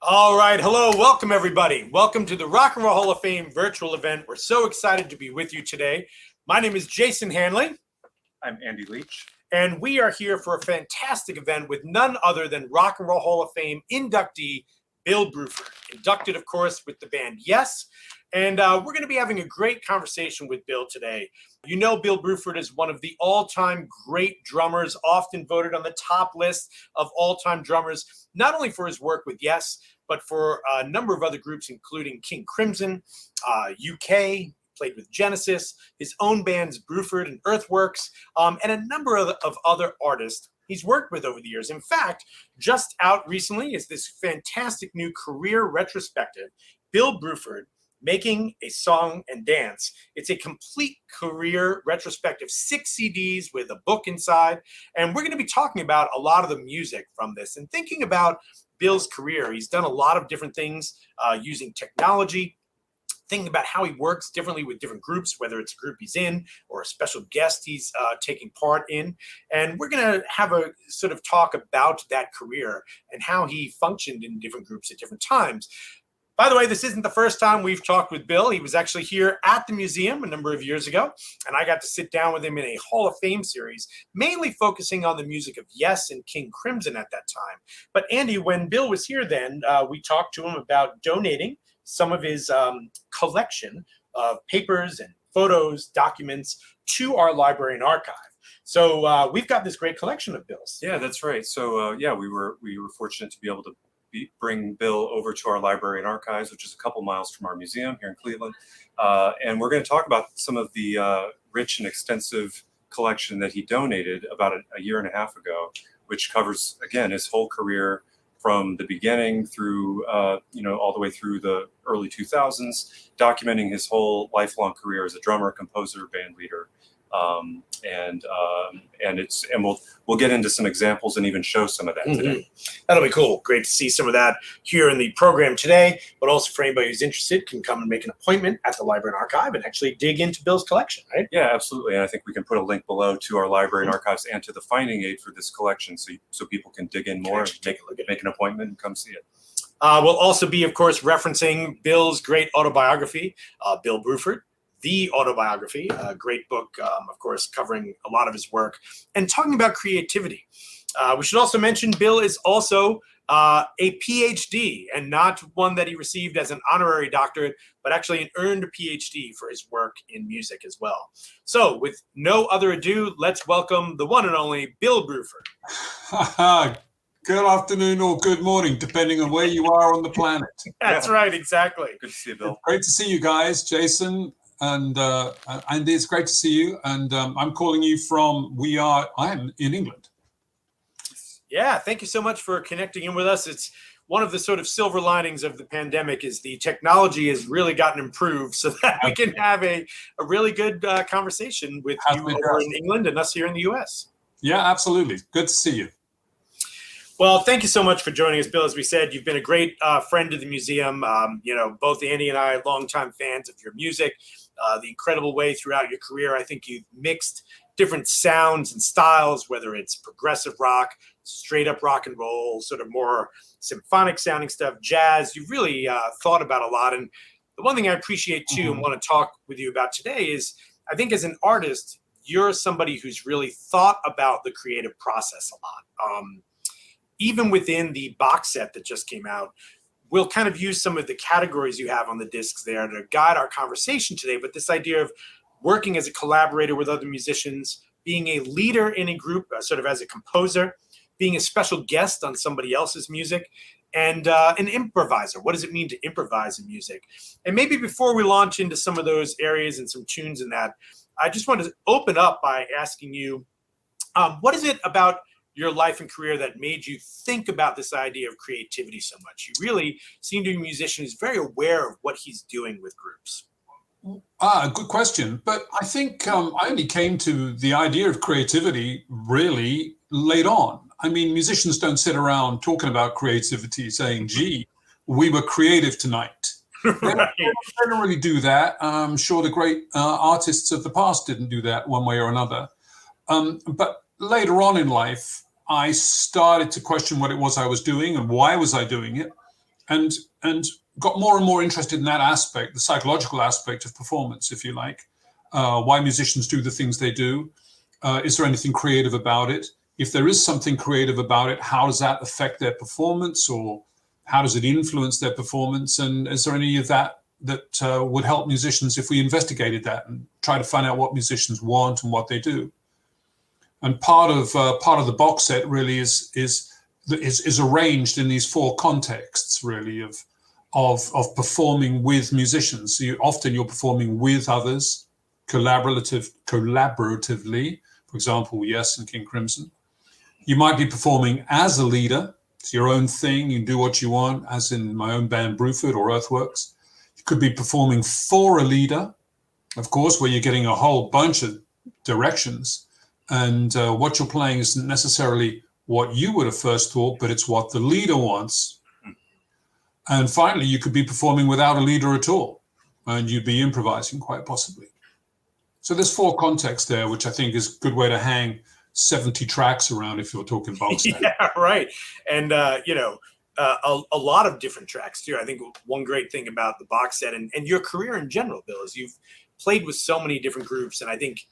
All right. Hello. Welcome, everybody. Welcome to the Rock and Roll Hall of Fame virtual event. We're so excited to be with you today. My name is Jason Hanley. I'm Andy Leach. And we are here for a fantastic event with none other than Rock and Roll Hall of Fame inductee Bill Bruford, inducted, of course, with the band Yes. And we're going to be having a great conversation with Bill today. You know, Bill Bruford is one of the all-time great drummers, often voted on the top list of all-time drummers, not only for his work with Yes, but for a number of other groups, including King Crimson, UK, played with Genesis, his own bands, Bruford and Earthworks, and a number of other artists he's worked with over the years. In fact, just out recently is this fantastic new career retrospective, Bill Bruford, Making a Song and Dance. It's a complete career retrospective, 6 CDs with a book inside. And we're going to be talking about a lot of the music from this and thinking about Bill's career. He's done a lot of different things using technology, thinking about how he works differently with different groups, whether it's a group he's in or a special guest he's taking part in. And we're going to have a sort of talk about that career and how he functioned in different groups at different times. By the way, this isn't the first time we've talked with Bill. He was actually here at the museum a number of years ago, and I got to sit down with him in a Hall of Fame series, mainly focusing on the music of Yes and King Crimson at that time. But Andy, when Bill was here then, we talked to him about donating some of his collection of papers and photos, documents to our library and archive. So we've got this great collection of Bill's. Yeah, that's right. So we were fortunate to be able to bring Bill over to our library and archives, which is a couple miles from our museum here in Cleveland. And we're going to talk about some of the rich and extensive collection that he donated about a year and a half ago, which covers, again, his whole career from the beginning through, all the way through the early 2000s, documenting his whole lifelong career as a drummer, composer, band leader. And we'll get into some examples and even show some of that today. That'll be cool. Great to see some of that here in the program today, but also for anybody who's interested can come and make an appointment at the library and archive and actually dig into Bill's collection, right? Yeah, absolutely. And I think we can put a link below to our library and archives and to the finding aid for this collection so people can dig in more and make an appointment and come see it. We'll also be, of course, referencing Bill's great autobiography, Bill Bruford, The Autobiography, a great book, of course, covering a lot of his work and talking about creativity. We should also mention Bill is also a PhD, and not one that he received as an honorary doctorate, but actually an earned PhD for his work in music as well. So with no other ado, let's welcome the one and only Bill Bruford. Good afternoon or good morning, depending on where you are on the planet. That's right, exactly. Good to see you, Bill. Great to see you guys, Jason and Andy. It's great to see you. And I'm calling you from, I'm in England. Yeah, thank you so much for connecting in with us. It's one of the sort of silver linings of the pandemic is the technology has really gotten improved so that we can have a really good conversation with you over in England and us here in the U.S. Yeah, absolutely. Good to see you. Well, thank you so much for joining us, Bill. As we said, you've been a great friend to the museum. Both Andy and I are longtime fans of your music, the incredible way throughout your career. I think you've mixed different sounds and styles, whether it's progressive rock, straight up rock and roll, sort of more symphonic sounding stuff, jazz. You've really thought about a lot. And the one thing I appreciate too and want to talk with you about today is I think as an artist, you're somebody who's really thought about the creative process a lot. Even within the box set that just came out, we'll kind of use some of the categories you have on the discs there to guide our conversation today. But this idea of working as a collaborator with other musicians, being a leader in a group, sort of as a composer, being a special guest on somebody else's music, and an improviser. What does it mean to improvise in music? And maybe before we launch into some of those areas and some tunes in that, I just want to open up by asking you, what is it about your life and career that made you think about this idea of creativity so much? You really seem to be a musician who's very aware of what he's doing with groups. Good question. But I think I only came to the idea of creativity really late on. I mean, musicians don't sit around talking about creativity saying, gee, we were creative tonight. Right. They don't really do that. I'm sure the great artists of the past didn't do that one way or another. But later on in life, I started to question what it was I was doing and why was I doing it. and got more and more interested in that aspect, the psychological aspect of performance, if you like. Why musicians do the things they do. Is there anything creative about it? If there is something creative about it, how does that affect their performance, or how does it influence their performance? And is there any of that would help musicians if we investigated that and try to find out what musicians want and what they do? And part of the box set really is arranged in these four contexts, really, of performing with musicians. So you're performing with others, collaboratively. For example, Yes and King Crimson. You might be performing as a leader. It's your own thing. You can do what you want, as in my own band, Bruford or Earthworks. You could be performing for a leader, of course, where you're getting a whole bunch of directions. And what you're playing isn't necessarily what you would have first thought, but it's what the leader wants. And finally, you could be performing without a leader at all, and you'd be improvising quite possibly. So there's four contexts there, which I think is a good way to hang 70 tracks around if you're talking box set. Yeah, right. And, a lot of different tracks too. I think one great thing about the box set and your career in general, Bill, is you've played with so many different groups. And I think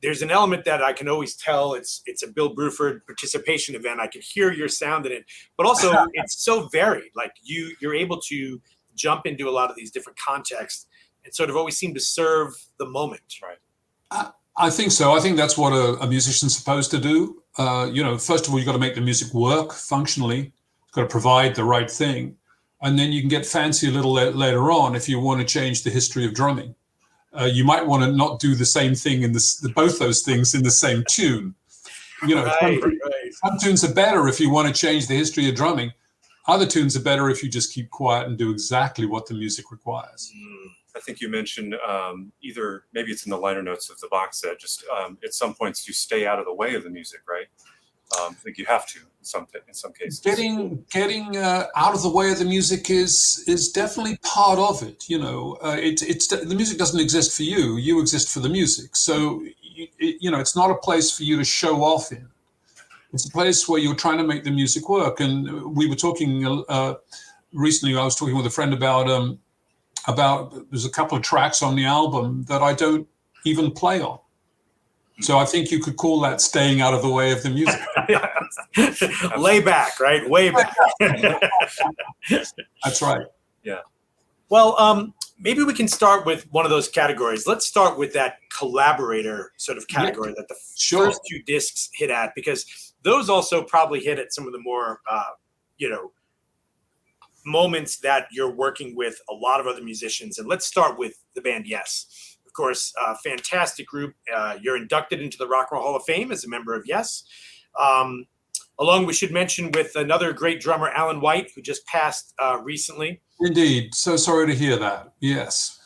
there's an element that I can always tell it's a Bill Bruford participation event. I can hear your sound in it, but also it's so varied. Like you're able to jump into a lot of these different contexts and sort of always seem to serve the moment, right? I think so. I think that's what a musician's supposed to do. First of all, you've got to make the music work functionally. You've got to provide the right thing. And then you can get fancy a little later on if you want to change the history of drumming. You might want to not do the same thing both those things in the same tune. Some tunes are better if you want to change the history of drumming. Other tunes are better if you just keep quiet and do exactly what the music requires. I think you mentioned either maybe it's in the liner notes of the box set. Just at some points you stay out of the way of the music, right? I think you have to in some cases. Getting out of the way of the music is definitely part of it. It's the music doesn't exist for you. You exist for the music. So it's not a place for you to show off in. It's a place where you're trying to make the music work. And we were talking recently. I was talking with a friend about there's a couple of tracks on the album that I don't even play on. So I think you could call that staying out of the way of the music. Lay back, right? Way back. That's right. Yeah. Well, maybe we can start with one of those categories. Let's start with that collaborator sort of category that the first two discs hit at, because those also probably hit at some of the more, moments that you're working with a lot of other musicians. And let's start with the band Yes. Of course, fantastic group. You're inducted into the Rock and Roll Hall of Fame as a member of Yes. Along, we should mention, with another great drummer, Alan White, who just passed recently. Indeed. So sorry to hear that. Yes.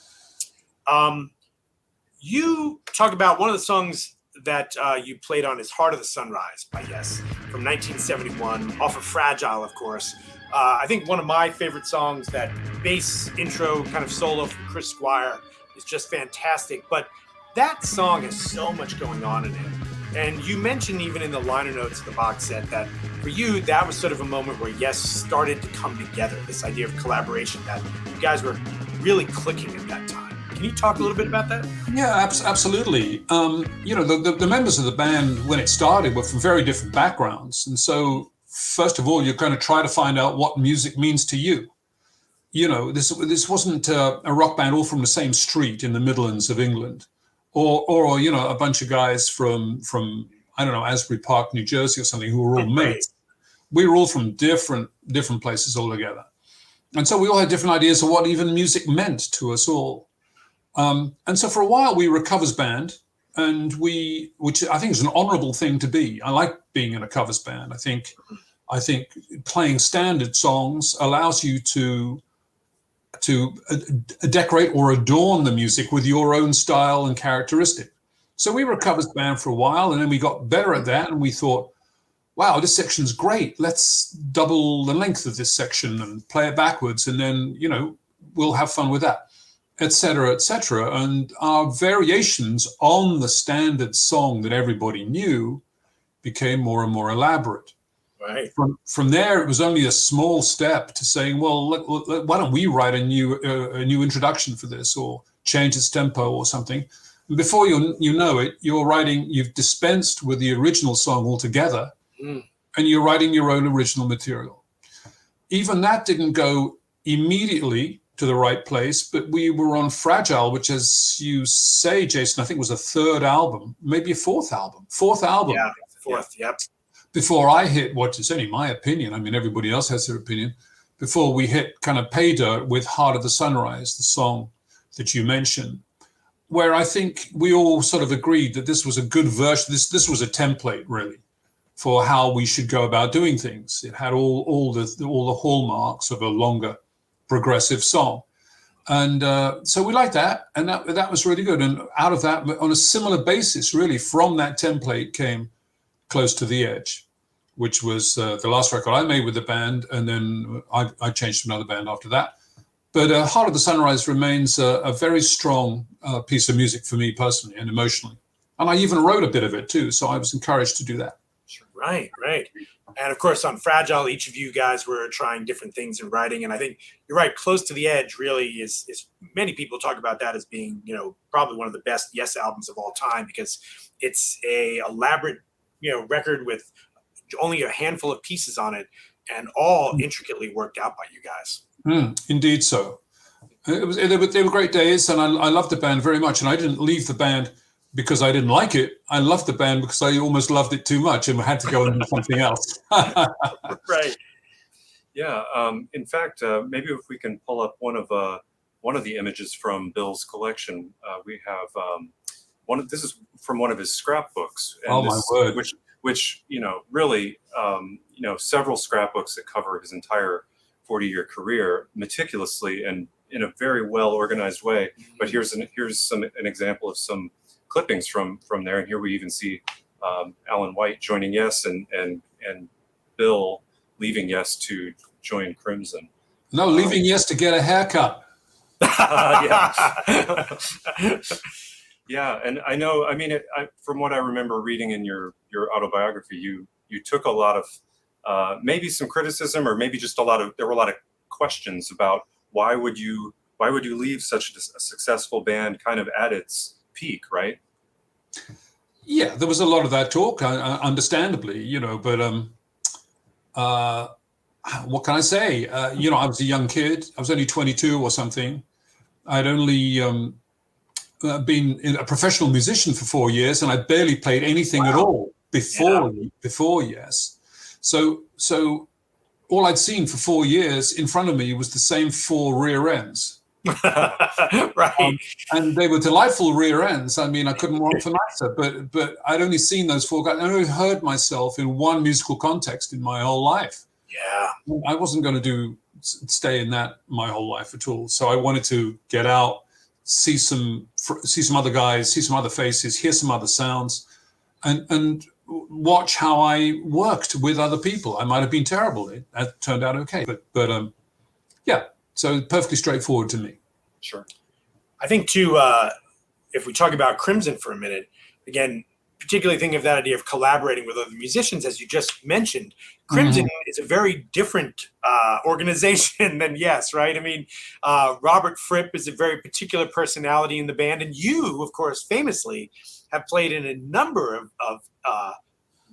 You talk about one of the songs that you played on is Heart of the Sunrise by Yes from 1971, off of Fragile, of course. I think one of my favorite songs, that bass intro kind of solo from Chris Squire, is just fantastic. But that song has so much going on in it. And you mentioned even in the liner notes of the box set that for you, that was sort of a moment where Yes started to come together, this idea of collaboration, that you guys were really clicking at that time. Can you talk a little bit about that? Yeah, absolutely. The members of the band, when it started, were from very different backgrounds. And so, first of all, you're going to try to find out what music means to you. This wasn't a rock band all from the same street in the Midlands of England, or a bunch of guys from I don't know, Asbury Park, New Jersey or something, who were all mates. We were all from different places altogether. And so we all had different ideas of what even music meant to us all. And so for a while we were a covers band, and which I think is an honorable thing to be. I like being in a covers band. I think playing standard songs allows you to decorate or adorn the music with your own style and characteristic. So we were a covers band for a while, and then we got better at that, and we thought, wow, this section's great. Let's double the length of this section and play it backwards, and then, we'll have fun with that, et cetera, et cetera. And our variations on the standard song that everybody knew became more and more elaborate. Right. From there, it was only a small step to saying, well, why don't we write a new introduction for this, or change its tempo or something. And before you know it, you've dispensed with the original song altogether, and you're writing your own original material. Even that didn't go immediately to the right place, but we were on Fragile, which, as you say, Jason, I think was a third album, maybe a fourth album. Yeah, fourth, yep. Before I hit, what is only my opinion, I mean, everybody else has their opinion, before we hit kind of pay dirt with Heart of the Sunrise, the song that you mentioned, where I think we all sort of agreed that this was a good version. This was a template, really, for how we should go about doing things. It had all the hallmarks of a longer progressive song. And so we liked that, and that was really good. And out of that, on a similar basis, really, from that template came Close to the Edge, which was the last record I made with the band, and then I changed to another band after that. But Heart of the Sunrise remains a very strong piece of music for me personally and emotionally. And I even wrote a bit of it too, so I was encouraged to do that. Right. And of course, on Fragile, each of you guys were trying different things in writing. And I think you're right, Close to the Edge really is many people talk about that as being, probably one of the best Yes albums of all time, because it's a elaborate, record with only a handful of pieces on it, and all intricately worked out by you guys. Indeed so. They were great days, and I loved the band very much. And I didn't leave the band because I didn't like it. I loved the band because I almost loved it too much and had to go and do something else. Right. Yeah. In fact, maybe if we can pull up one of the images from Bill's collection, we have this is from one of his scrapbooks. And my word! Which really several scrapbooks that cover his entire 40-year career meticulously and in a very well organized way. But here's an example of some clippings from there, and here we even see Alan White joining Yes and Bill leaving Yes to join Crimson. No, leaving Yes to get a haircut. Yeah. Yeah, and I know. I mean, from what I remember reading in your autobiography, you took a lot of maybe some criticism, or maybe just there were a lot of questions about why would you leave such a successful band kind of at its peak, right? Yeah, there was a lot of that talk, understandably, but what can I say? I was a young kid. I was only 22 or something. I'd only been a professional musician for 4 years, and I barely played anything at all before Yes. So all I'd seen for 4 years in front of me was the same 4 rear ends. Right. And they were delightful rear ends. I mean, I couldn't want for nicer, but I'd only seen those 4 guys. I only heard myself in one musical context in my whole life. Yeah. I wasn't going to stay in that my whole life at all. So I wanted to get out, see some other guys, see some other faces, hear some other sounds, and watch how I worked with other people. I might have been terrible. It turned out okay, but yeah. So perfectly straightforward to me. Sure. I think too, if we talk about Crimson for a minute, again, particularly thinking of that idea of collaborating with other musicians, as you just mentioned, Crimson is a very different organization than Yes, right? I mean, Robert Fripp is a very particular personality in the band, and you, of course, famously have played in a number of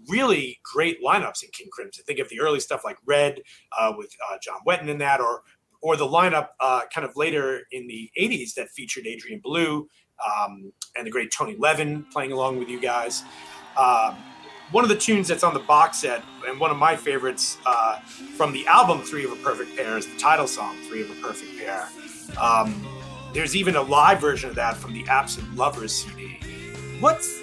really great lineups in King Crimson. Think of the early stuff like Red with John Wetton in that, or the lineup kind of later in the 80s that featured Adrian Belew and the great Tony Levin playing along with you guys. One of the tunes that's on the box set, and one of my favorites from the album Three of a Perfect Pair, is the title song, Three of a Perfect Pair. There's even a live version of that from the Absent Lovers CD. What's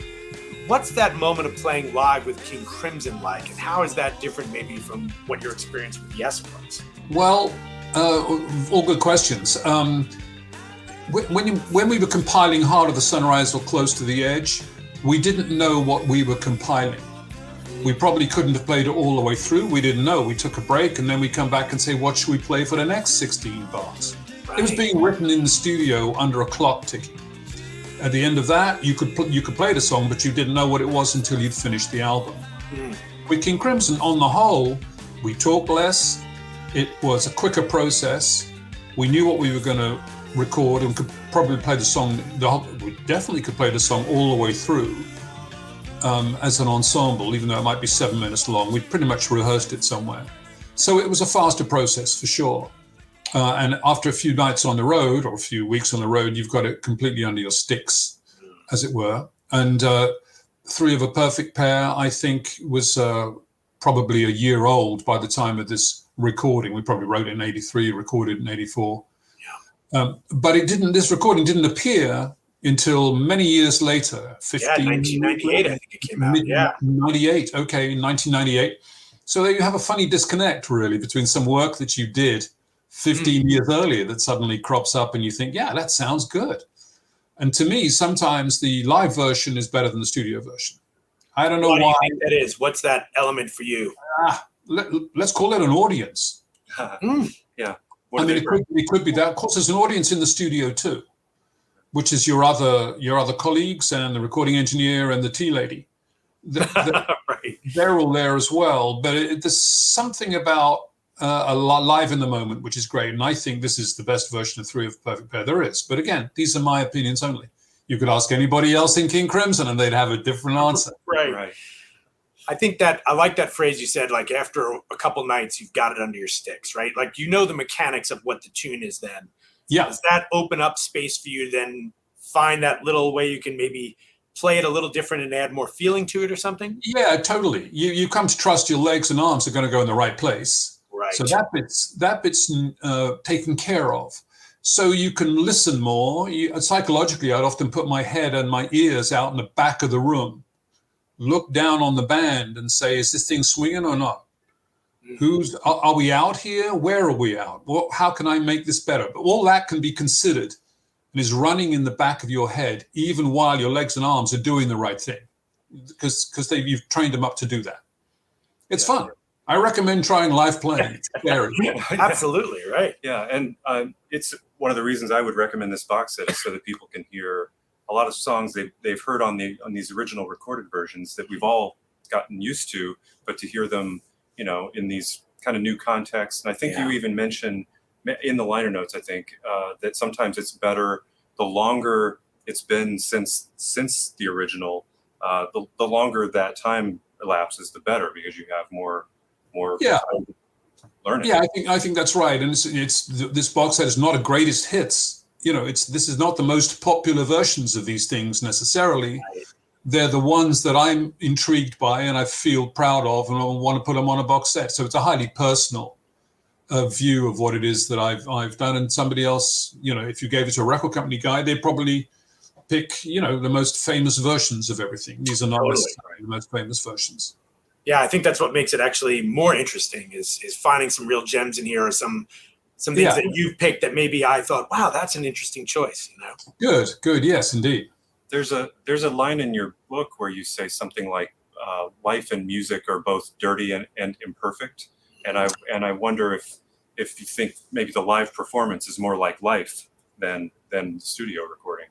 that moment of playing live with King Crimson like, and how is that different maybe from what your experience with Yes was? Well, all good questions. When we were compiling Heart of the Sunrise or Close to the Edge, we didn't know what we were compiling. We probably couldn't have played it all the way through. We didn't know. We took a break, and then we come back and say, what should we play for the next 16 bars? Right. It was being written in the studio under a clock ticking. At the end of that, you could play the song, but you didn't know what it was until you'd finished the album. Mm. With King Crimson, on the whole, we talked less. It was a quicker process. We knew what we were going to record and could probably play the song. We definitely could play the song all the way through as an ensemble, even though it might be 7 minutes long. We'd pretty much rehearsed it somewhere. So it was a faster process for sure. And after a few nights on the road or a few weeks on the road, you've got it completely under your sticks, as it were. And Three of a Perfect Pair, I think, was probably a year old by the time of this recording. We probably wrote it in 83, recorded in 84. Yeah. But this recording didn't appear until many years later. 1998, I think it came out. Yeah. 98, okay, 1998. So there you have a funny disconnect, really, between some work that you did 15 years earlier that suddenly crops up and you think, yeah, that sounds good. And to me, sometimes the live version is better than the studio version. I don't know why. Do you think that is? What's that element for you? Let's call it an audience. Yeah. I mean, it could be that. Of course, there's an audience in the studio too, which is your other colleagues and the recording engineer and the tea lady. Right. They're all there as well. But there's something about a live in the moment, which is great. And I think this is the best version of Three of a Perfect Pair there is. But again, these are my opinions only. You could ask anybody else in King Crimson and they'd have a different answer. Right. I think that I like that phrase you said, like after a couple nights, you've got it under your sticks, right? Like, you know, the mechanics of what the tune is then. Yeah. Does that open up space for you to then find that little way you can maybe play it a little different and add more feeling to it or something? Yeah, totally. You come to trust your legs and arms are going to go in the right place. Right. So that bit's taken care of. So you can listen more. Psychologically, I'd often put my head and my ears out in the back of the room, look down on the band and say, is this thing swinging or not? Are we out here? Where are we out? How can I make this better? But all that can be considered and is running in the back of your head, even while your legs and arms are doing the right thing, because you've trained them up to do that. It's fun. I recommend trying live playing. It's scary. Absolutely, right. Yeah, and it's one of the reasons I would recommend this box set is so that people can hear a lot of songs they've heard on these original recorded versions that we've all gotten used to, but to hear them, you know, in these kind of new contexts. And I think you even mentioned in the liner notes, I think, that sometimes it's better the longer it's been since the original, the longer that time elapses, the better, because you have more learning. Yeah, I think that's right. And it's this box set is not a greatest hits. You know, this is not the most popular versions of these things necessarily. Right. They're the ones that I'm intrigued by and I feel proud of, and I want to put them on a box set. So it's a highly personal view of what it is that I've done. And somebody else, you know, if you gave it to a record company guy, they'd probably pick, you know, the most famous versions of everything. These are not necessarily the most famous versions. Yeah, I think that's what makes it actually more interesting is finding some real gems in here, or some things that you've picked that maybe I thought, wow, that's an interesting choice. You know. Good. Yes, indeed. There's a line in your book where you say something like, life and music are both dirty and imperfect. And I wonder if you think maybe the live performance is more like life than studio recording.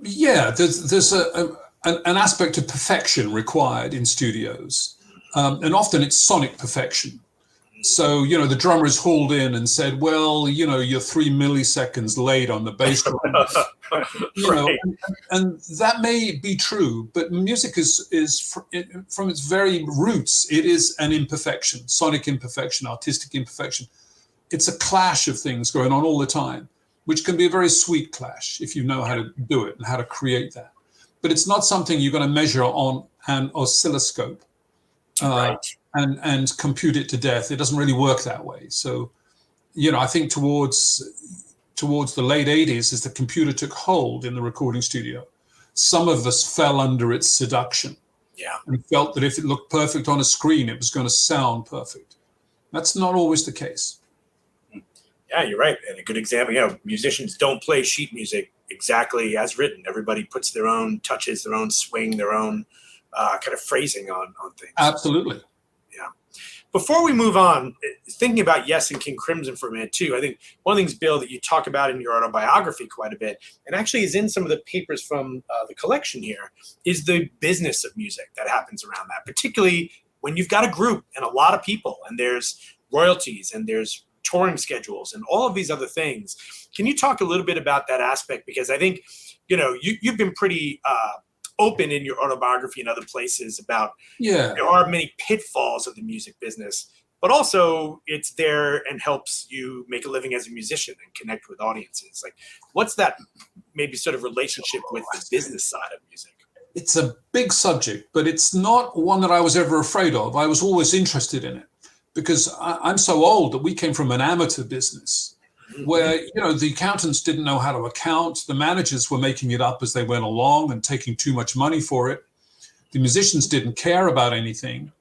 There's an aspect of perfection required in studios, and often it's sonic perfection. So, you know, the drummer is hauled in and said, well, you know, you're 3 milliseconds late on the bass drum. You know, and that may be true, but music is from its very roots, it is an imperfection, sonic imperfection, artistic imperfection. It's a clash of things going on all the time, which can be a very sweet clash if you know how to do it and how to create that. But it's not something you're going to measure on an oscilloscope and compute it to death. It doesn't really work that way. So, you know, I think towards the late 80s, as the computer took hold in the recording studio, some of us fell under its seduction and felt that if it looked perfect on a screen, it was going to sound perfect. That's not always the case. Yeah, you're right. And a good example, you know, musicians don't play sheet music exactly as written. Everybody puts their own touches, their own swing, their own kind of phrasing on things. Absolutely. Yeah. before we move on, thinking about Yes and King Crimson for a minute too, I think one of the things, Bill, that you talk about in your autobiography quite a bit, and actually is in some of the papers from the collection here, is the business of music that happens around that, particularly when you've got a group and a lot of people, and there's royalties and there's touring schedules and all of these other things. Can you talk a little bit about that aspect? Because I think, you've been pretty open in your autobiography and other places about there are many pitfalls of the music business, but also it's there and helps you make a living as a musician and connect with audiences. Like, what's that maybe sort of relationship with the business side of music? It's a big subject, but it's not one that I was ever afraid of. I was always interested in it because I'm so old that we came from an amateur business where, the accountants didn't know how to account. The managers were making it up as they went along and taking too much money for it. The musicians didn't care about anything.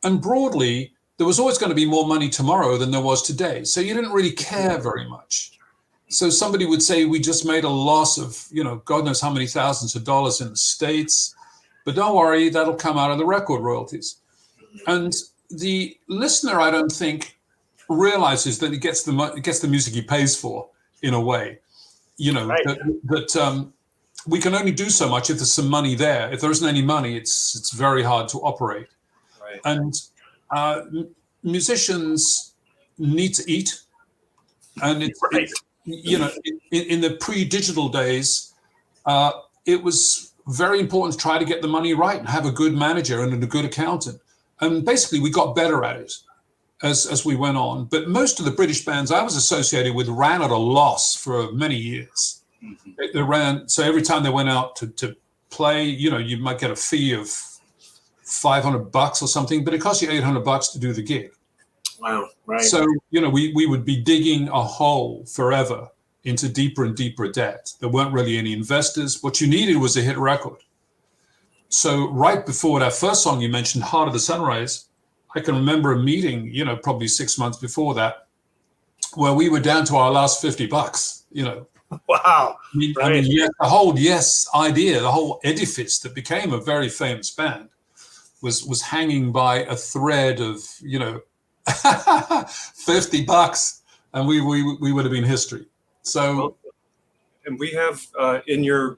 And broadly, there was always going to be more money tomorrow than there was today. So you didn't really care very much. So somebody would say, we just made a loss of, God knows how many thousands of dollars in the States, but don't worry, that'll come out of the record royalties. And the listener, I don't think, realizes that he gets the music he pays for in a way, right. that we can only do so much if there's some money there. If there isn't any money, it's very hard to operate. Right. And musicians need to eat, and it's right. In the pre-digital days, it was very important to try to get the money right and have a good manager and a good accountant. And basically, we got better at it as we went on. But most of the British bands I was associated with ran at a loss for many years. Mm-hmm. They ran, so every time they went out to play, you might get a fee of $500 or something, but it cost you $800 to do the gig. Wow, right. So, we would be digging a hole forever into deeper and deeper debt. There weren't really any investors. What you needed was a hit record. So right before that first song you mentioned, Heart of the Sunrise, I can remember a meeting, probably 6 months before that, where we were down to our last $50. Wow. I mean, the whole Yes idea, the whole edifice that became a very famous band was hanging by a thread of, $50, and we would have been history. So, and we have in your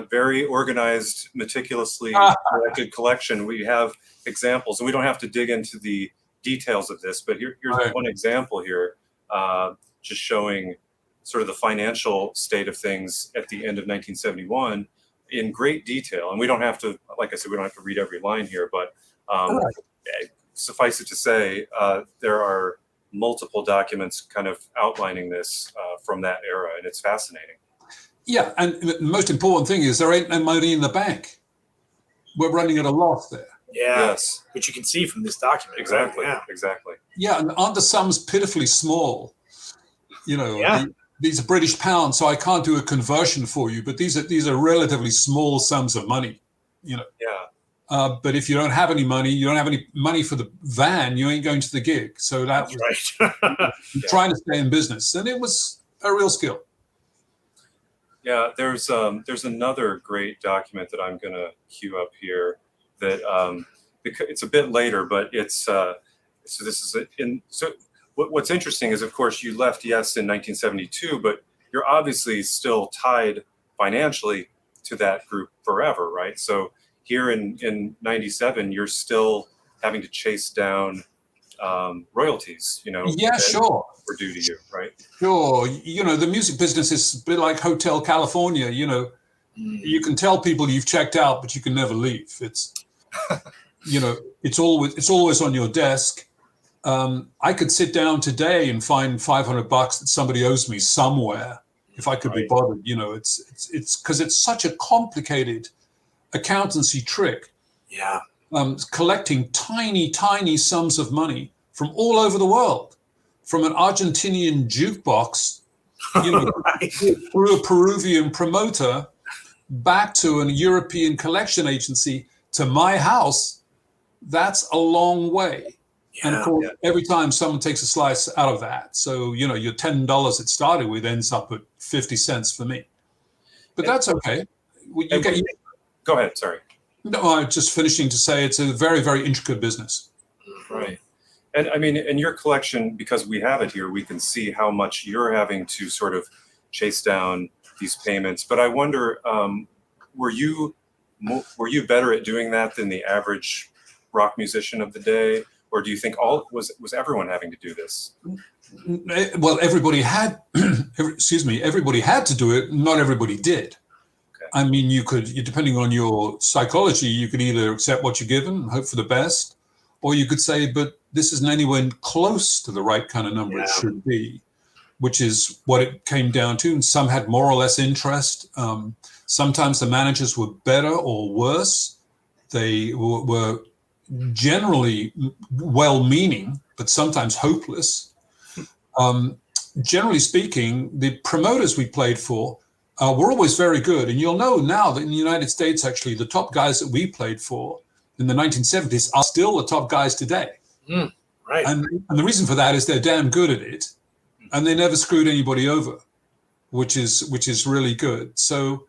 very organized, meticulously collected collection, we have examples, and we don't have to dig into the details of this, but here's right. One example here, just showing sort of the financial state of things at the end of 1971 in great detail. And we don't have to, like I said, we don't have to read every line here, but suffice it to say, there are multiple documents kind of outlining this from that era, and it's fascinating. Yeah, and the most important thing is there ain't no money in the bank. We're running at a loss there. Yeah, yes. Which you can see from this document. Exactly, right? Exactly. Yeah, and aren't the sums pitifully small? These are British pounds, so I can't do a conversion for you, but these are relatively small sums of money, Yeah. But if you don't have any money, you don't have any money for the van, you ain't going to the gig. So that's right. Trying to stay in business, and it was a real skill. Yeah, there's another great document that I'm going to queue up here that it's a bit later, but it's what's interesting is, of course, you left Yes in 1972, but you're obviously still tied financially to that group forever, right? So here in 97, you're still having to chase down royalties, Yeah, sure. Were due to you, right? Sure. The music business is a bit like Hotel California. You can tell people you've checked out, but you can never leave. It's, it's always on your desk. I could sit down today and find $500 that somebody owes me somewhere if I could be bothered. It's because it's such a complicated accountancy trick. Yeah. Collecting tiny sums of money from all over the world, from an Argentinian jukebox, through a Peruvian promoter, back to an European collection agency, to my house. That's a long way. Yeah, and of course, every time someone takes a slice out of that, so your $10 it started with ends up at 50 cents for me. But that's okay. Go ahead. Sorry. No, I'm just finishing to say it's a very, very intricate business. Right. And I mean, in your collection, because we have it here, we can see how much you're having to sort of chase down these payments. But I wonder, were you better at doing that than the average rock musician of the day, or do you think was everyone having to do this? Well, everybody had, everybody had to do it. Not everybody did. Okay. I mean, depending on your psychology, you could either accept what you're given and hope for the best, or you could say, but this isn't anywhere close to the right kind of number it should be, which is what it came down to. And some had more or less interest. Sometimes the managers were better or worse. They were generally well-meaning, but sometimes hopeless. Generally speaking, the promoters we played for were always very good. And you'll know now that in the United States, actually, the top guys that we played for in the 1970s are still the top guys today. Right. And the reason for that is they're damn good at it, and they never screwed anybody over, which is really good. So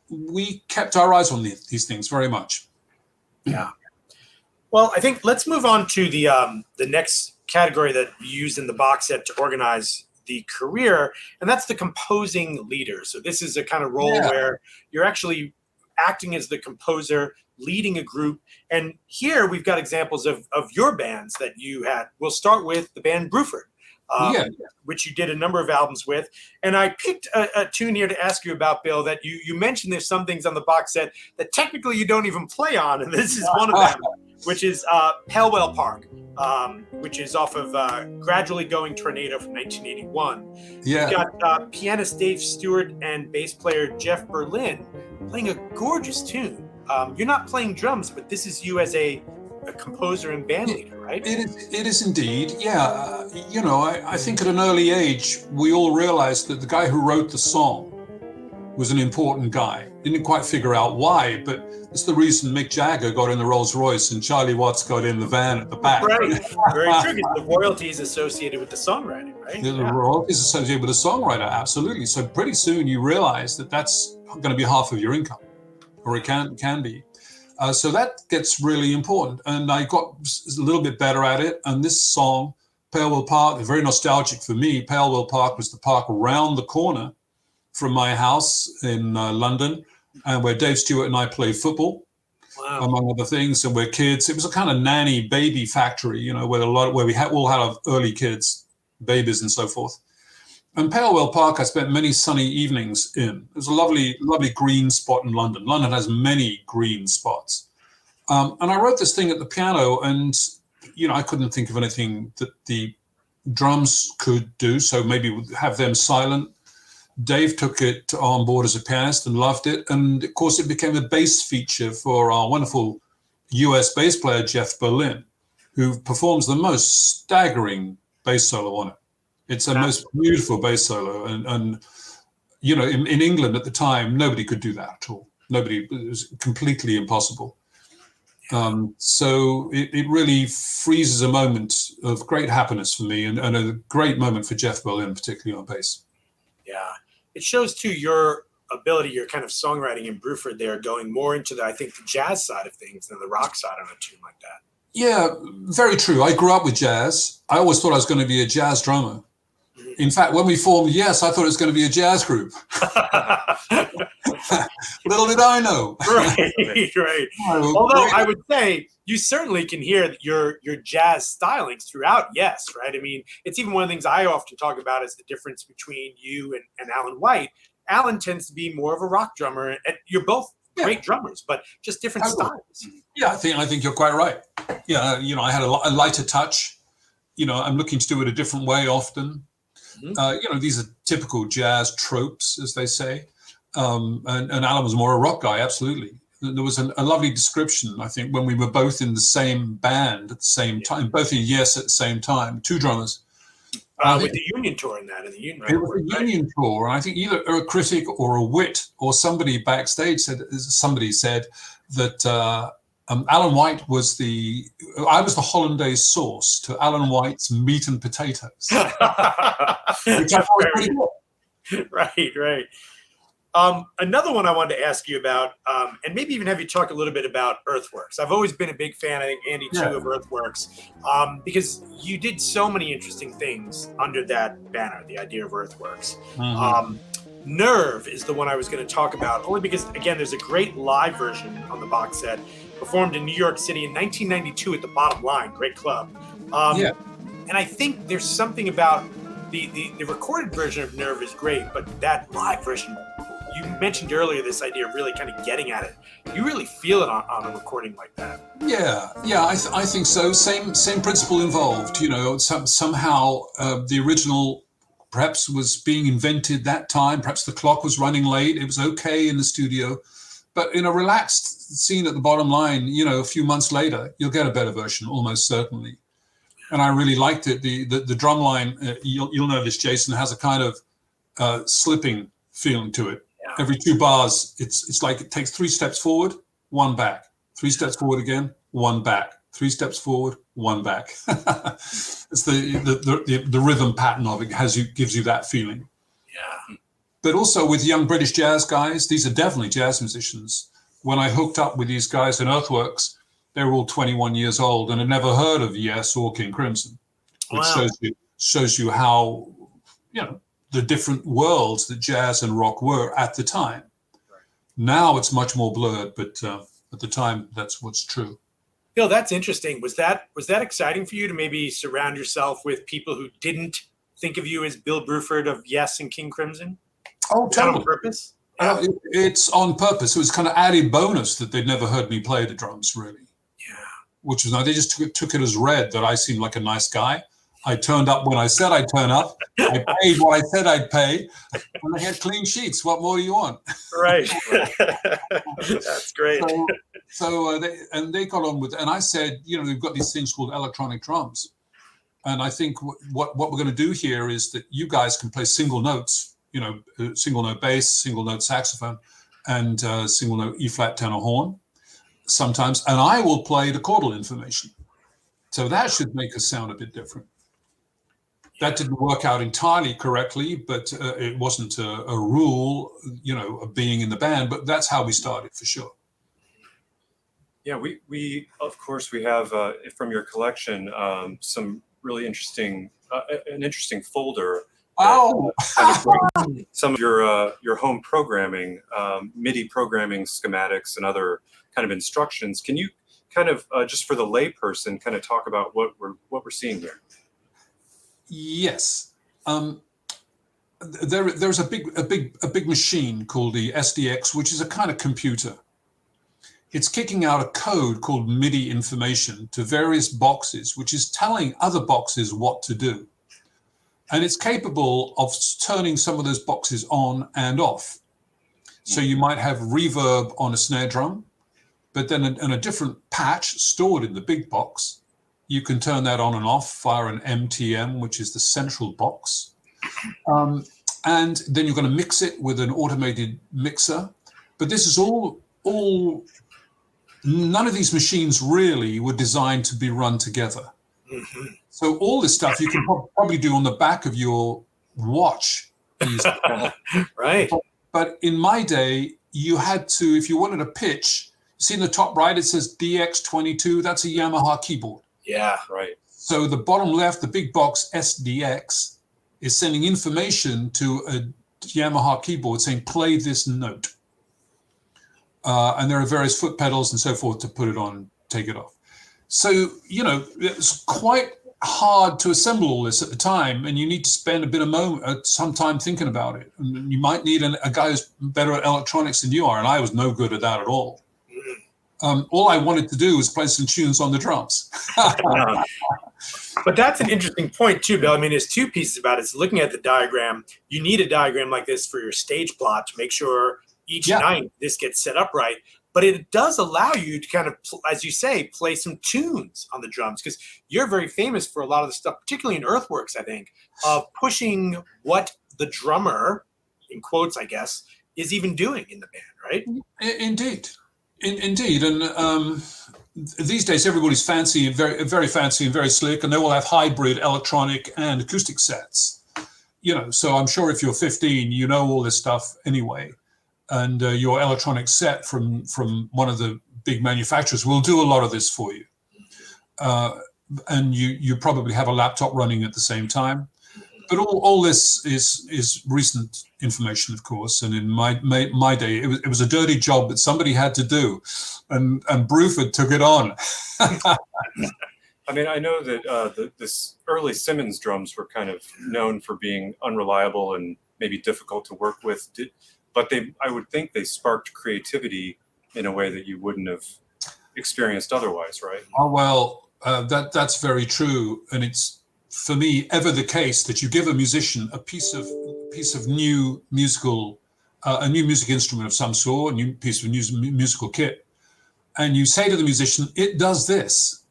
we kept our eyes on these things very much. Yeah. Well, I think let's move on to the next category that you used in the box set to organize the career, and that's the composing leader. So this is a kind of role where you're actually acting as the composer, leading a group. And here we've got examples of your bands that you had. We'll start with the band Bruford, which you did a number of albums with. And I picked a tune here to ask you about, Bill, that you mentioned there's some things on the box set that technically you don't even play on, and this is one of them, which is Palewell Park, which is off of Gradually Going Tornado from 1981. Yeah. You've got pianist Dave Stewart and bass player Jeff Berlin playing a gorgeous tune. You're not playing drums, but this is you as a composer and band leader, right? It is indeed. Yeah. I think at an early age, we all realized that the guy who wrote the song was an important guy. Didn't quite figure out why, but it's the reason Mick Jagger got in the Rolls Royce and Charlie Watts got in the van at the back. Right. Very true. The royalties associated with the songwriting, right? The royalties associated with a songwriter, absolutely. So pretty soon you realize that that's going to be half of your income, or it can be. So that gets really important. And I got a little bit better at it. And this song, Palewell Park, very nostalgic for me. Palewell Park was the park around the corner from my house in London, and where Dave Stewart and I played football, among other things. And we're kids. It was a kind of nanny baby factory, where we all had our early kids, babies and so forth. And Palewell Park, I spent many sunny evenings in. It was a lovely, lovely green spot in London. London has many green spots. And I wrote this thing at the piano, and, I couldn't think of anything that the drums could do, so maybe have them silent. Dave took it on board as a pianist and loved it. And of course, it became a bass feature for our wonderful US bass player, Jeff Berlin, who performs the most staggering bass solo on it. It's a most beautiful bass solo. And in England at the time, nobody could do that at all. It was completely impossible. So it really freezes a moment of great happiness for me, and a great moment for Jeff Berlin, particularly on bass. Yeah. It shows, too, your ability, your kind of songwriting in Bruford there, going more into the jazz side of things than the rock side on a tune like that. Yeah, very true. I grew up with jazz. I always thought I was going to be a jazz drummer. In fact, when we formed Yes, I thought it was going to be a jazz group. Little did I know. Right. Although I would say you certainly can hear your jazz stylings throughout Yes, right? I mean, it's even one of the things I often talk about is the difference between you and Alan White. Alan tends to be more of a rock drummer, and you're both great drummers, but just different styles. Yeah, I think you're quite right. Yeah, I had a lighter touch. I'm looking to do it a different way often. These are typical jazz tropes, as they say. And Alan was more a rock guy, absolutely. There was a lovely description, I think, when we were both in the same band at the same time, both in Yes at the same time, two drummers. With the Union tour in that, Union. It was a Union tour, and I think either a critic or a wit or somebody backstage said that Alan White I was the hollandaise sauce to Alan White's meat and potatoes. Which I thought was pretty good. Right. Another one I wanted to ask you about, and maybe even have you talk a little bit about Earthworks. I've always been a big fan, I think Andy too, of Earthworks, because you did so many interesting things under that banner, the idea of Earthworks. Nerve is the one I was going to talk about, only because, again, there's a great live version on the box set, performed in New York City in 1992 at the Bottom Line, great club. And I think there's something about the recorded version of Nerve is great, but that live version, you mentioned earlier this idea of really kind of getting at it. You really feel it on a recording like that. I think so. Same principle involved. You know, somehow the original perhaps was being invented that time. Perhaps the clock was running late. It was okay in the studio, but in a relaxed scene at the Bottom Line, you know, a few months later, you'll get a better version, almost certainly. And I really liked it. The drum line, you'll know this, Jason, has a kind of slipping feeling to it. Yeah. Every 2 bars, it's like it takes 3 steps forward, 1 back, 3 steps forward again, 1 back, 3 steps forward, 1 back. It's the rhythm pattern of it gives you that feeling. Yeah. But also with young British jazz guys, these are definitely jazz musicians. When I hooked up with these guys in Earthworks, they were all 21 years old and had never heard of Yes or King Crimson, which shows you how, you know, the different worlds that jazz and rock were at the time. Right. Now it's much more blurred, but at the time, that's what's true. Bill, that's interesting. Was that exciting for you to maybe surround yourself with people who didn't think of you as Bill Bruford of Yes and King Crimson? Oh, totally. On purpose? It's on purpose. It was kind of added bonus that they'd never heard me play the drums, really. Yeah. Which was nice. They just took it as read that I seemed like a nice guy. I turned up when I said I'd turn up. I paid what I said I'd pay. And they had clean sheets. What more do you want? Right. That's great. So they got on with it. And I said, you know, they've got these things called electronic drums. And I think what we're going to do here is that you guys can play single notes, you know, single note bass, single note saxophone, and single note E-flat tenor horn sometimes. And I will play the chordal information. So that should make us sound a bit different. That didn't work out entirely correctly, but it wasn't a rule, you know, of being in the band. But that's how we started, for sure. Yeah, we of course we have from your collection some really interesting an interesting folder. Oh, some of your home programming, MIDI programming schematics, and other kind of instructions. Can you kind of just for the layperson, kind of talk about what we're seeing here? Yes, there's a big machine called the SDX, which is a kind of computer. It's kicking out a code called MIDI information to various boxes, which is telling other boxes what to do, and it's capable of turning some of those boxes on and off. So you might have reverb on a snare drum, but then in a different patch stored in the big box, you can turn that on and off via an MTM, which is the central box. And then you're going to mix it with an automated mixer. But this is all, none of these machines really were designed to be run together. Mm-hmm. So all this stuff you can probably do on the back of your watch. Right. But in my day, you had to, if you wanted a pitch, see in the top right, it says DX22, that's a Yamaha keyboard. Yeah, right. So the bottom left, the big box SDX is sending information to a Yamaha keyboard saying, play this note. And there are various foot pedals and so forth to put it on, take it off. So, you know, it's quite hard to assemble all this at the time, and you need to spend a bit of some time thinking about it. And you might need a guy who's better at electronics than you are, and I was no good at that at all. All I wanted to do was play some tunes on the drums. But that's an interesting point too, Bill. I mean, there's 2 pieces about it. It's looking at the diagram. You need a diagram like this for your stage plot to make sure each night this gets set up right. But it does allow you to kind of, as you say, play some tunes on the drums, because you're very famous for a lot of the stuff, particularly in Earthworks, I think, of pushing what the drummer, in quotes, I guess, is even doing in the band, right? Indeed. Indeed, and these days everybody's fancy, very, very fancy and very slick, and they all have hybrid electronic and acoustic sets. You know, so I'm sure if you're 15, you know all this stuff anyway. and your electronic set from one of the big manufacturers will do a lot of this for you. And you probably have a laptop running at the same time. But all this is recent information, of course. And in my day, it was a dirty job that somebody had to do, and Bruford took it on. I mean, I know that this early Simmons drums were kind of known for being unreliable and maybe difficult to work with, but I would think they sparked creativity in a way that you wouldn't have experienced otherwise, right? Oh, well, that's very true, and it's, for me, ever the case that you give a musician a piece of new musical, a new music instrument of some sort, a new piece of musical kit, and you say to the musician, "It does this,"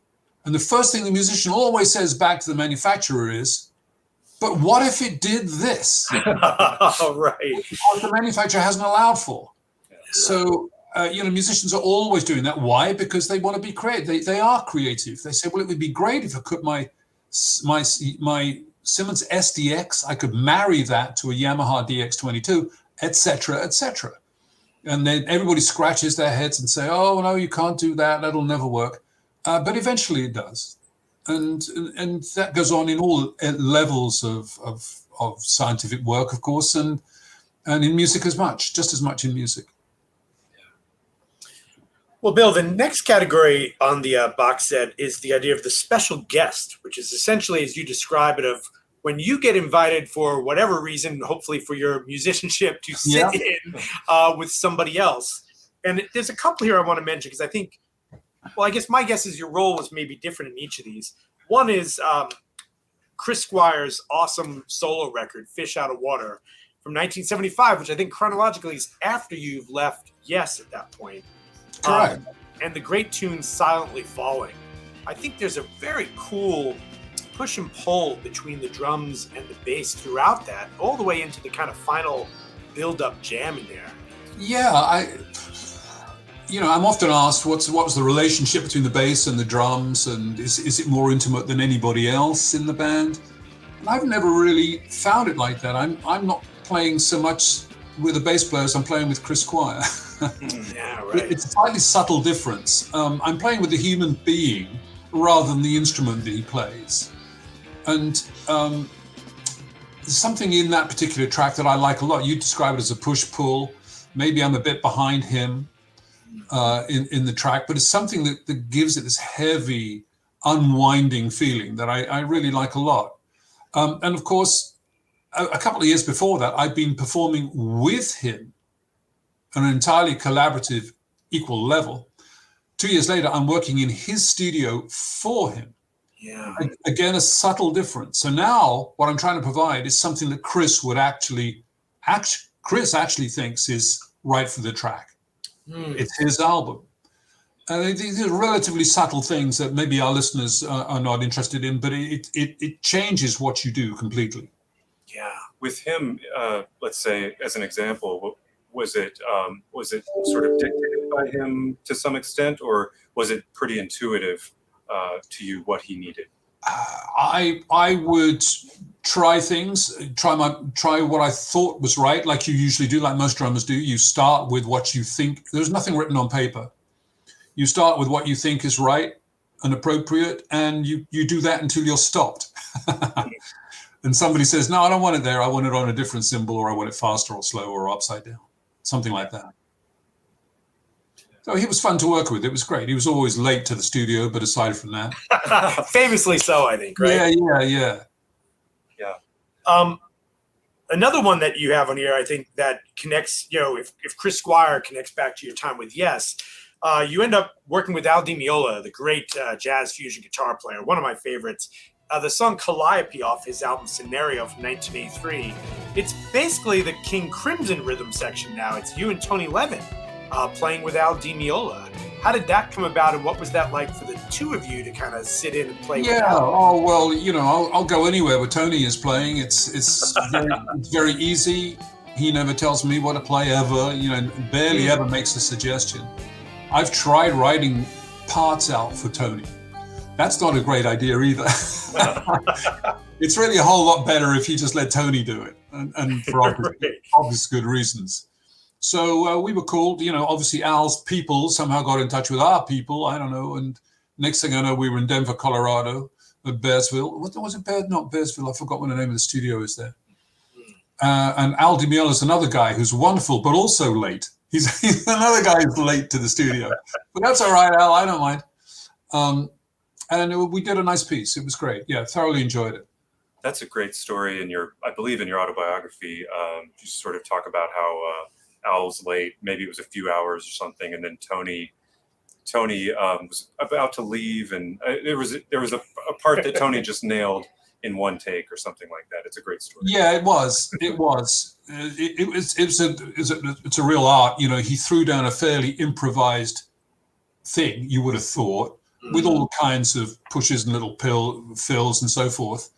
and the first thing the musician always says back to the manufacturer is, "But what if it did this?" Right. What the manufacturer hasn't allowed for. So. Musicians are always doing that. Why? Because they want to be creative. They are creative. They say, well, it would be great if I could my Simmons SDX, I could marry that to a Yamaha DX22, etc., etc. And then everybody scratches their heads and say, oh, no, you can't do that. That'll never work. But eventually it does. And that goes on in all levels of scientific work, of course, and in music just as much in music. Well, Bill, the next category on the box set is the idea of the special guest, which is essentially, as you describe it, of when you get invited for whatever reason, hopefully for your musicianship, to sit in with somebody else. And there's a couple here I want to mention because I think, well, I guess my guess is your role was maybe different in each of these. One is Chris Squire's awesome solo record, Fish Out of Water, from 1975, which I think chronologically is after you've left Yes at that point. Correct. And the great tune Silently Falling. I think there's a very cool push and pull between the drums and the bass throughout that, all the way into the kind of final build-up jam in there. Yeah, I'm often asked what was the relationship between the bass and the drums, and is it more intimate than anybody else in the band? And I've never really found it like that. I'm not playing so much with the bass players, I'm playing with Chris Squire. Yeah, right. It's a slightly subtle difference. I'm playing with a human being rather than the instrument that he plays. And there's something in that particular track that I like a lot. You describe it as a push-pull. Maybe I'm a bit behind him in the track, but it's something that gives it this heavy, unwinding feeling that I really like a lot. And of course, a couple of years before that, I've been performing with him on an entirely collaborative, equal level. 2 years later, I'm working in his studio for him. Yeah. Again, a subtle difference. So now what I'm trying to provide is something that Chris actually thinks is right for the track. It's his album. And these are relatively subtle things that maybe our listeners are not interested in, but it changes what you do completely. Yeah. With him, let's say, as an example, was it sort of dictated by him to some extent, or was it pretty intuitive to you what he needed? I would try things, try what I thought was right, like you usually do, like most drummers do. You start with what you think. There's nothing written on paper. You start with what you think is right and appropriate, and you do that until you're stopped. And somebody says, no, I don't want it there. I want it on a different cymbal, or I want it faster or slower or upside down, something like that. So he was fun to work with. It was great. He was always late to the studio, but aside from that. Famously so, I think, right? Yeah. Another one that you have on here, I think, that connects, if Chris Squire connects back to your time with Yes, you end up working with Al Di Meola, the great jazz fusion guitar player, one of my favorites. The song Calliope off his album Scenario from 1983. It's basically the King Crimson rhythm section now. It's you and Tony Levin playing with Al Di Meola. How did that come about, and what was that like for the two of you to kind of sit in and play with Al? Oh, well, I'll go anywhere where Tony is playing. It's very easy. He never tells me what to play ever, barely ever makes a suggestion. I've tried writing parts out for Tony. That's not a great idea either. It's really a whole lot better if you just let Tony do it, and for obvious good reasons. So we were called, obviously Al's people somehow got in touch with our people, I don't know. And next thing I know, we were in Denver, Colorado, at Bearsville. What was it? Not Bearsville. I forgot what the name of the studio is there. And Al DiMiolo is another guy who's wonderful, but also late. He's another guy who's late to the studio. But that's all right, Al. I don't mind. And we did a nice piece. It was great. Yeah, thoroughly enjoyed it. That's a great story I believe in your autobiography. You sort of talk about how Al's late, maybe it was a few hours or something, and then Tony was about to leave, and there was a part that Tony just nailed in one take or something like that. It's a great story. Yeah, it was. It's a real art. He threw down a fairly improvised thing, you would have thought, with all kinds of pushes and little fills and so forth.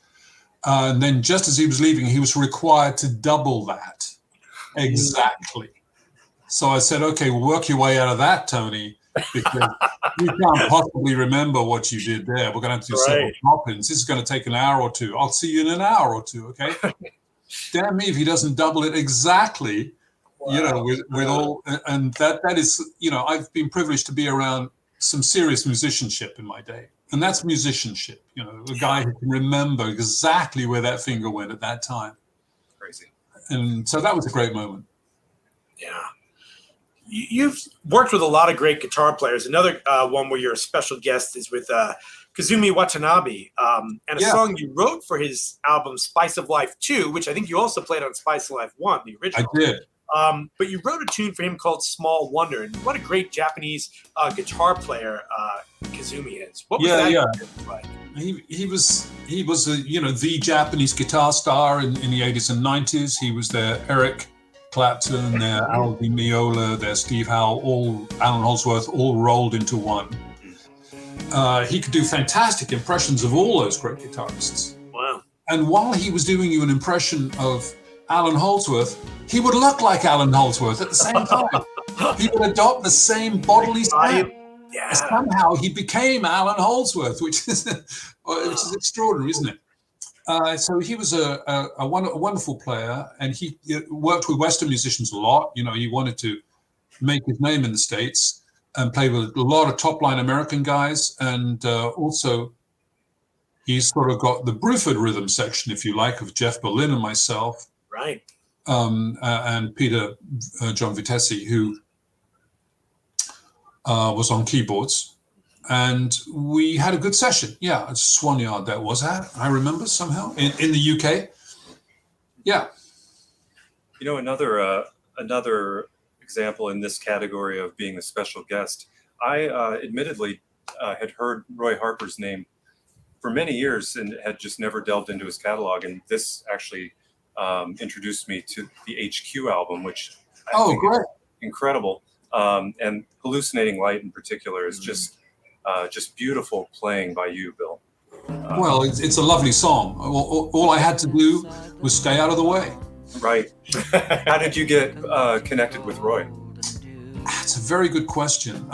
And then just as he was leaving, he was required to double that. Exactly. So I said, okay, well, work your way out of that, Tony, because you can't possibly remember what you did there. We're going to have to do several drop-ins. This is going to take an hour or two. I'll see you in an hour or two, okay? Damn me if he doesn't double it exactly, with all. And that is, I've been privileged to be around some serious musicianship in my day. And that's musicianship, a guy who can remember exactly where that finger went at that time. Crazy. And so that was a great moment. Yeah. You've worked with a lot of great guitar players. Another one where you're a special guest is with Kazumi Watanabe, and a song you wrote for his album Spice of Life 2, which I think you also played on Spice of Life 1, the original. I did. But you wrote a tune for him called Small Wonder. And what a great Japanese guitar player Kazumi is. What was that like? He was the Japanese guitar star in the 80s and 90s. He was their Eric Clapton, their Al DiMeola, their Steve Howe, Alan Holdsworth, all rolled into one. He could do fantastic impressions of all those great guitarists. Wow. And while he was doing you an impression of Alan Holdsworth, he would look like Alan Holdsworth at the same time. He would adopt the same bodily style. Yeah. Somehow he became Alan Holdsworth, which is extraordinary, isn't it? So he was a wonderful player, and he worked with Western musicians a lot. He wanted to make his name in the States and play with a lot of top-line American guys. And also, he's sort of got the Bruford rhythm section, if you like, of Jeff Berlin and myself. Right. And Peter John Vitesse, who was on keyboards. And we had a good session. Yeah, at Swan Yard that was at, I remember somehow, in the UK. Yeah. Another example in this category of being a special guest, I admittedly had heard Roy Harper's name for many years and had just never delved into his catalog. And this actually introduced me to the HQ album, which I think is incredible. And Hallucinating Light in particular is just beautiful playing by you, Bill. Well, it's a lovely song. All I had to do was stay out of the way. Right. How did you get connected with Roy? That's a very good question.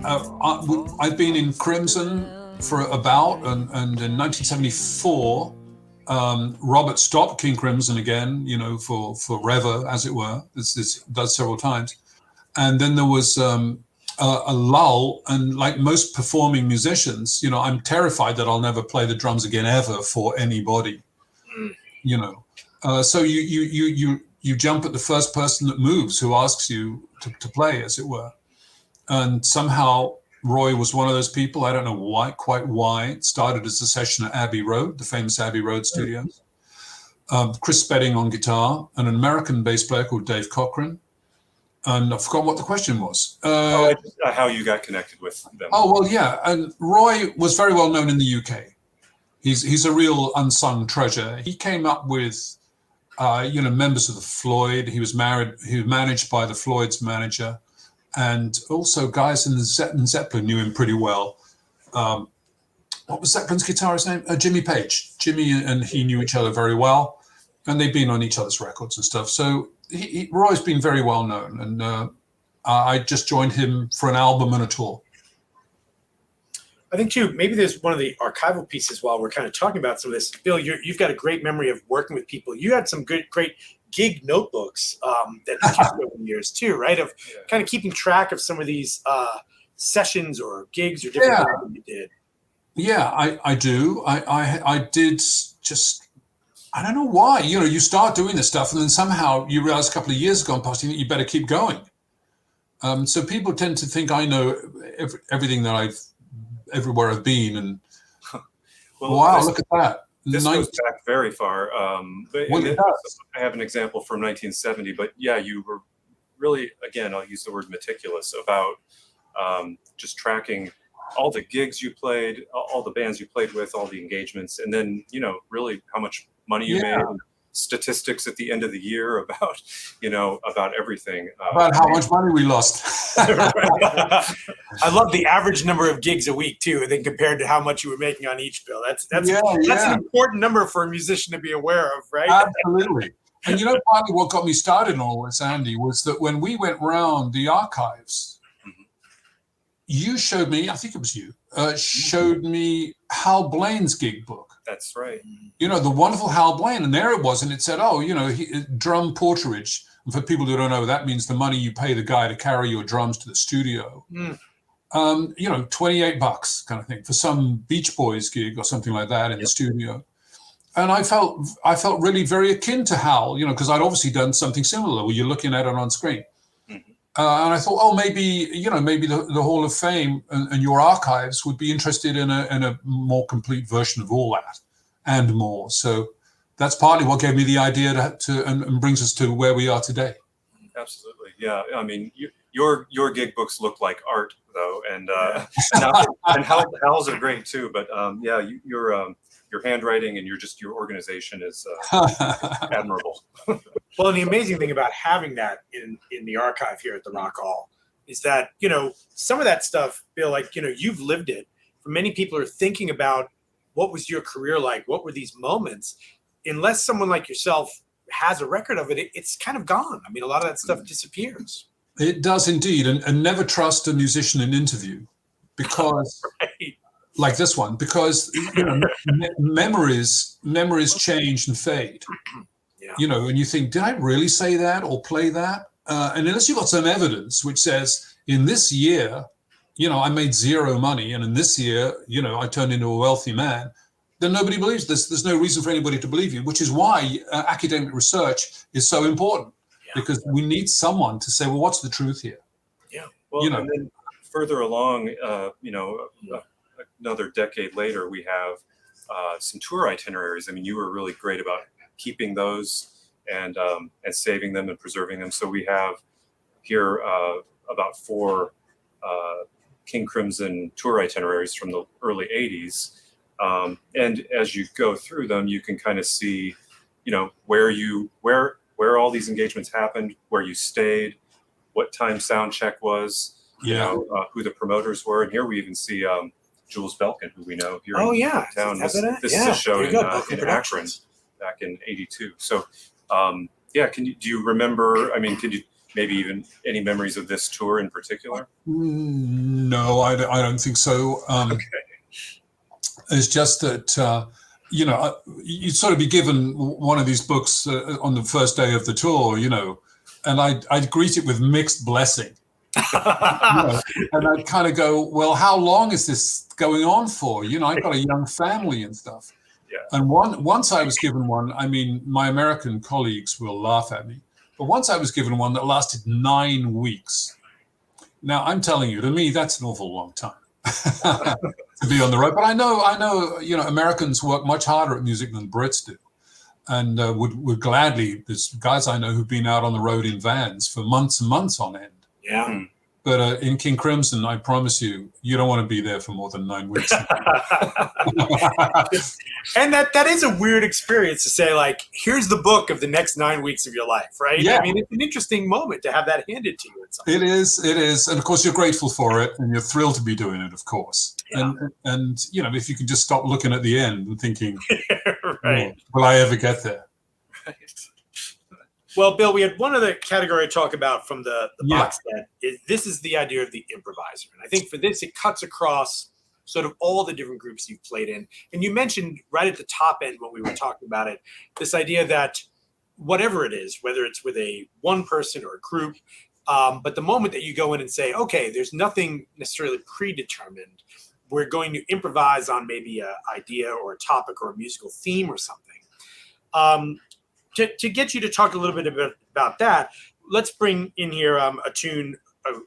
I've been in Crimson for and in 1974, Robert stopped King Crimson again, for forever, as it were. This does several times. And then there was a lull, and like most performing musicians, I'm terrified that I'll never play the drums again ever for anybody. So you jump at the first person that moves, who asks you to play, as it were. And somehow Roy was one of those people. I don't know quite why. It started as a session at Abbey Road, the famous Abbey Road studios. Chris Spedding on guitar, and an American bass player called Dave Cochran. And I forgot what the question was. How you got connected with them. Oh, well, yeah. And Roy was very well known in the UK. He's a real unsung treasure. He came up with, members of the Floyd. He was managed by the Floyd's manager. And also guys in the Zeppelin knew him pretty well. What was Zeppelin's guitarist's name? Jimmy Page. Jimmy and he knew each other very well. And they'd been on each other's records and stuff. So Roy's been very well known, and I just joined him for an album and a tour. I think too, maybe there's one of the archival pieces while we're kind of talking about some of this. Bill, you've got a great memory of working with people. You had some great gig notebooks that you kept over the years too, right? Of kind of keeping track of some of these sessions or gigs or different things that you did. Yeah, I do. I did just, I don't know why. You start doing this stuff and then somehow you realize a couple of years gone past, you better keep going. So people tend to think I know everything that everywhere I've been, and wow, look at that. This goes back very far. But I have an example from 1970, but yeah, you were really, again, I'll use the word meticulous about just tracking all the gigs you played, all the bands you played with, all the engagements, and then, really how much money you made, statistics at the end of the year about, about everything. About how much money we lost. I love the average number of gigs a week too, then compared to how much you were making on each bill. That's an important number for a musician to be aware of, right? Absolutely. And partly what got me started in all this, Andy, was that when we went round the archives, you showed me, I think it was you, showed me Hal Blaine's gig book. That's right. The wonderful Hal Blaine, and there it was, and it said, drum porterage. And for people who don't know, that means the money you pay the guy to carry your drums to the studio. $28 kind of thing for some Beach Boys gig or something like that in the studio. And I felt really very akin to Hal, because I'd obviously done something similar where you're looking at it on screen. And I thought, maybe the Hall of Fame and your archives would be interested in a more complete version of all that and more. So that's partly what gave me the idea and brings us to where we are today. Absolutely, yeah. I mean, your gig books look like art, though, and Hal's are great too. But your handwriting and your organization is admirable. Well, and the amazing thing about having that in the archive here at the Rock Hall is that, some of that stuff, Bill, you've lived it. For many people are thinking about what was your career like? What were these moments? Unless someone like yourself has a record of it, it's kind of gone. I mean, a lot of that stuff disappears. It does indeed. And never trust a musician in interview because... Right. Like this one, because memories change and fade. And you think, did I really say that or play that? And unless you've got some evidence which says, in this year, I made zero money, and in this year, I turned into a wealthy man, then nobody believes this. There's no reason for anybody to believe you, which is why academic research is so important, because we need someone to say, well, what's the truth here? Yeah. Well, and then further along, another decade later, we have some tour itineraries. I mean, you were really great about keeping those and saving them and preserving them. So we have here about 4 King Crimson tour itineraries from the early 80s. And as you go through them, you can kind of see, where all these engagements happened, where you stayed, what time sound check was, who the promoters were. And here we even see Jules Belkin, who we know here in town. This is a show in Akron back in '82. So, do you remember? I mean, could you maybe even any memories of this tour in particular? No, I don't think so. Okay. It's just that you'd sort of be given one of these books on the first day of the tour, and I'd greet it with mixed blessing. And I'd kind of go, well, how long is this going on for? I've got a young family and stuff. Yeah. And once I was given one, I mean, my American colleagues will laugh at me, but once I was given one that lasted 9 weeks. Now, I'm telling you, to me, that's an awful long time to be on the road. But I know, Americans work much harder at music than Brits do. And would gladly, there's guys I know who've been out on the road in vans for months and months on end. Yeah. But in King Crimson, I promise you, you don't want to be there for more than 9 weeks. And that is a weird experience to say, like, here's the book of the next 9 weeks of your life, right? Yeah. I mean, it's an interesting moment to have that handed to you. It is. And of course, you're grateful for it and you're thrilled to be doing it, of course. Yeah. And if you can just stop looking at the end and thinking, right. Will I ever get there? Right. Well, Bill, we had one other category to talk about from the box set. This is the idea of the improviser. And I think for this, it cuts across sort of all the different groups you've played in. And you mentioned right at the top end when we were talking about it, this idea that whatever it is, whether it's with a one person or a group, but the moment that you go in and say, okay, there's nothing necessarily predetermined, we're going to improvise on maybe an idea or a topic or a musical theme or something. To get you to talk a little bit about that, let's bring in here a tune.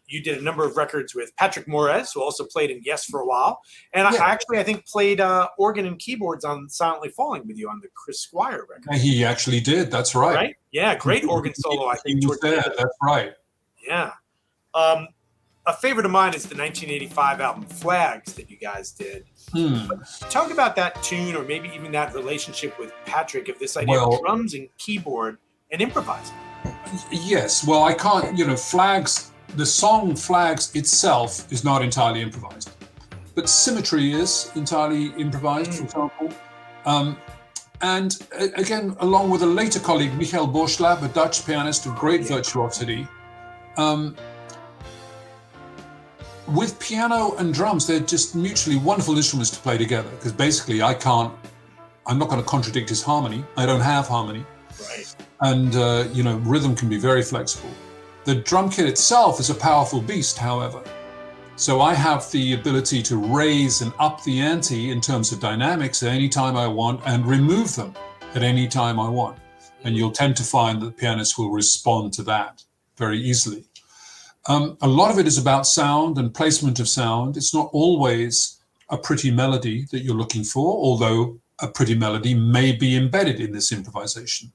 You did a number of records with Patrick Moraz, who also played in Yes for a while. And Yeah. I think played organ and keyboards on Silently Falling with you on the Chris Squire record. He actually did. That's right. Right? Yeah, great organ solo, I think. He was there. That's right. Yeah. A favorite of mine is the 1985 album Flags that you guys did. Talk about that tune, or maybe even that relationship with Patrick, of this idea of drums and keyboard and improvising. Yes. Well, I can't, Flags, the song Flags itself is not entirely improvised, but Symmetry is entirely improvised, for example. And again, along with a later colleague, Michael Borschlap, a Dutch pianist of great virtuosity, with piano and drums, they're just mutually wonderful instruments to play together, because basically I'm not going to contradict his harmony. I don't have harmony. Right. And, rhythm can be very flexible. The drum kit itself is a powerful beast, however. So I have the ability to raise and up the ante in terms of dynamics at any time I want, and remove them at any time I want. And you'll tend to find that the pianist will respond to that very easily. A lot of it is about sound and placement of sound. It's not always a pretty melody that you're looking for, although a pretty melody may be embedded in this improvisation.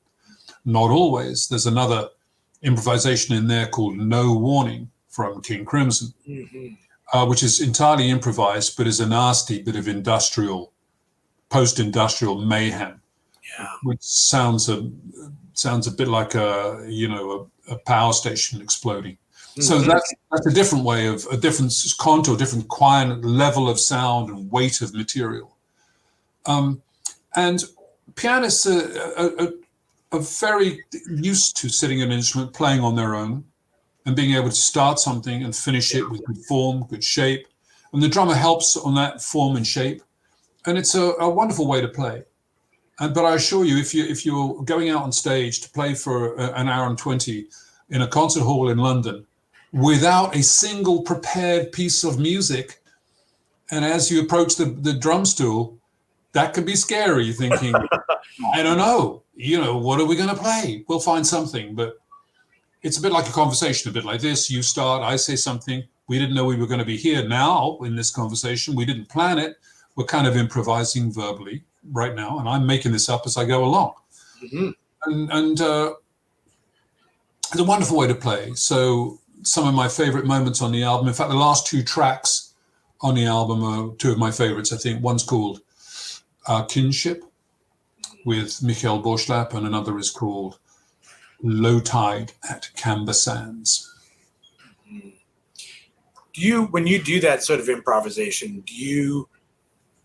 Not always. There's another improvisation in there called No Warning from King Crimson, which is entirely improvised, but is a nasty bit of post-industrial mayhem, which sounds a bit like a power station exploding. So that's a different way of a different contour, different quiet level of sound and weight of material. And pianists are very used to sitting at an instrument, playing on their own, and being able to start something and finish it with good form, good shape. And the drummer helps on that form and shape. And it's a wonderful way to play. But I assure you, if you're going out on stage to play for an hour and 20 in a concert hall in London, without a single prepared piece of music, and as you approach the drum stool, that can be scary, thinking, I don't know, what are we going to play? We'll find something. But it's a bit like a conversation, a bit like this. You start, I say something. We didn't know we were going to be here now in this conversation. We didn't plan it. We're kind of improvising verbally right now, and I'm making this up as I go along. And it's a wonderful way to play. So some of my favorite moments on the album, in fact, the last two tracks on the album are two of my favorites, I think. One's called Kinship with Michael Borschlap, and another is called Low Tide at Camber Sands. When you do that sort of improvisation, do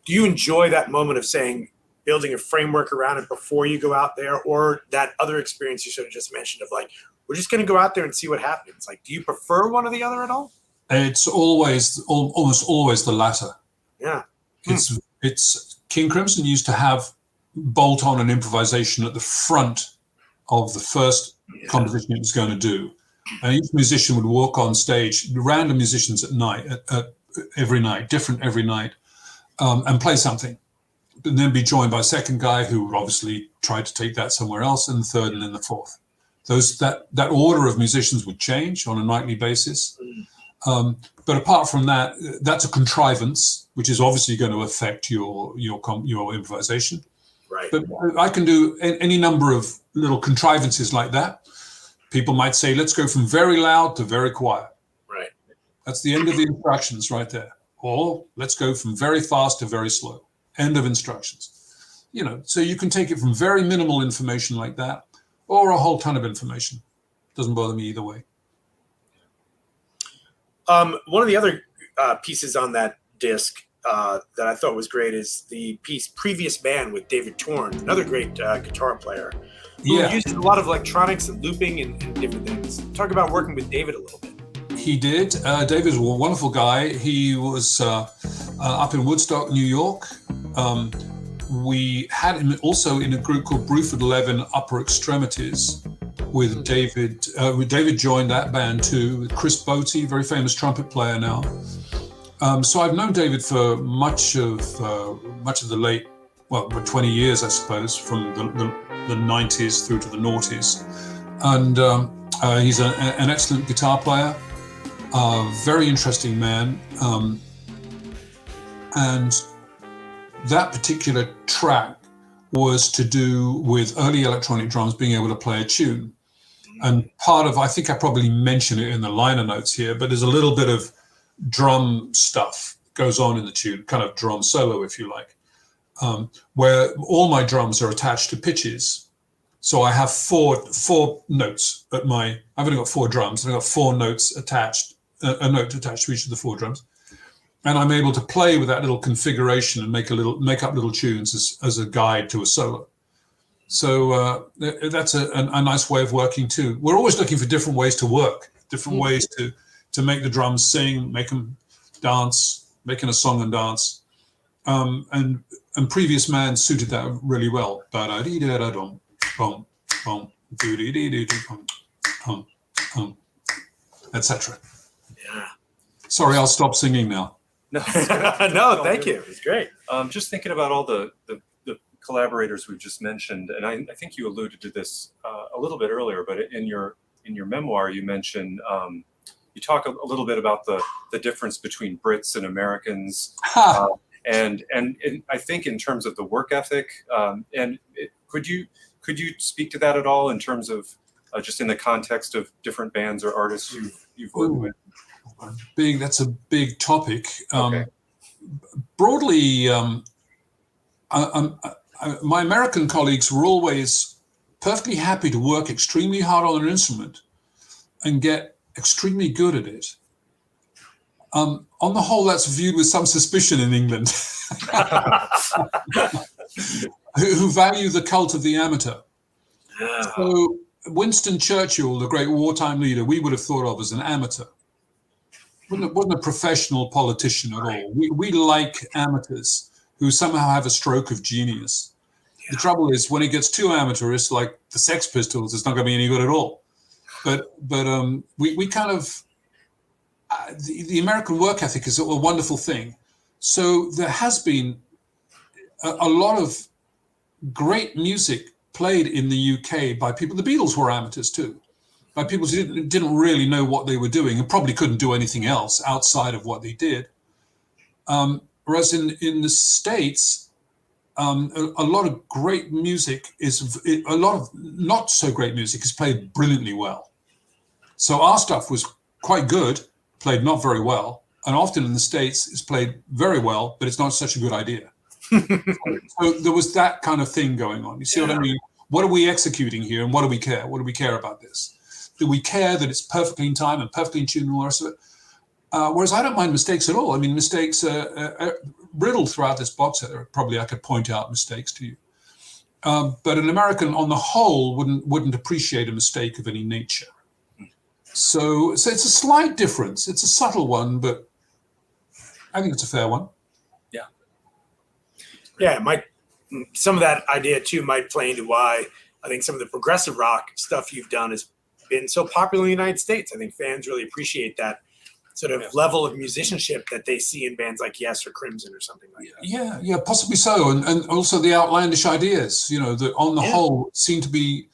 you enjoy that moment of building a framework around it before you go out there, or that other experience you sort of just mentioned of we're just going to go out there and see what happens? Do you prefer one or the other at all? It's almost always the latter. Yeah. It's King Crimson used to have bolt on an improvisation at the front of the first composition it was going to do. And each musician would walk on stage, random musicians at night, every night, different every night, and play something. And then be joined by a second guy who would obviously try to take that somewhere else, and the third, and then the fourth. That order of musicians would change on a nightly basis. But apart from that, that's a contrivance, which is obviously going to affect your improvisation. Right. But I can do any number of little contrivances like that. People might say, let's go from very loud to very quiet. Right. That's the end of the instructions right there. Or let's go from very fast to very slow. End of instructions. So you can take it from very minimal information like that, or a whole ton of information. Doesn't bother me either way. One of the other pieces on that disc that I thought was great is the piece Previous Band with David Torn, another great guitar player who uses a lot of electronics and looping and different things. Talk about working with David a little bit. He did. David was a wonderful guy. He was up in Woodstock, New York. We had him also in a group called Bruford 11 Upper Extremities with David. David joined that band too, with Chris Botti, very famous trumpet player now. So I've known David for much of the late, 20 years, I suppose, from the 90s through to the noughties. And he's an excellent guitar player, very interesting man. And that particular track was to do with early electronic drums being able to play a tune. And part of, I think I probably mentioned it in the liner notes here, but there's a little bit of drum stuff goes on in the tune, kind of drum solo, if you like, where all my drums are attached to pitches. So I have four notes at I've only got 4 drums, and I've got 4 notes attached, a note attached to each of the 4 drums. And I'm able to play with that little configuration and make up little tunes as a guide to a solo. So that's a nice way of working too. We're always looking for different ways to work, different ways to make the drums sing, make them dance, making a song and dance. And Previous Man suited that really well. Etc. Yeah. Sorry, I'll stop singing now. No, No, thank you. It's great. Just thinking about all the collaborators we've just mentioned, and I think you alluded to this a little bit earlier, but in your memoir, you mentioned you talk a little bit about the difference between Brits and Americans, and I think in terms of the work ethic, could you speak to that at all in terms of just in the context of different bands or artists you've worked with? That's a big topic. Okay. Broadly, my American colleagues were always perfectly happy to work extremely hard on an instrument and get extremely good at it. On the whole, that's viewed with some suspicion in England, who value the cult of the amateur. Yeah. So Winston Churchill, the great wartime leader, we would have thought of as an amateur. Wasn't a professional politician at all. We like amateurs who somehow have a stroke of genius. Yeah. The trouble is, when it gets too amateurish, like the Sex Pistols, it's not going to be any good at all. But we kind of the American work ethic is a wonderful thing. So there has been a lot of great music played in the UK by people. The Beatles were amateurs too, by people who didn't really know what they were doing and probably couldn't do anything else outside of what they did. Whereas in the States, a lot of great music a lot of not so great music is played brilliantly well. So our stuff was quite good, played not very well, and often in the States it's played very well, but it's not such a good idea. So there was that kind of thing going on. You see what I mean? What are we executing here, and what do we care? What do we care about this? Do we care that it's perfectly in time and perfectly in tune and all the rest of it? Whereas I don't mind mistakes at all. I mean, mistakes are riddled throughout this box set. Probably I could point out mistakes to you. But an American, on the whole, wouldn't appreciate a mistake of any nature. So it's a slight difference. It's a subtle one, but I think it's a fair one. Yeah. Yeah, some of that idea too might play into why I think some of the progressive rock stuff you've done has been so popular in the United States. I think fans really appreciate that sort of level of musicianship that they see in bands like Yes or Crimson or something like that. Yeah, possibly so. And also the outlandish ideas, that on the whole seem to be,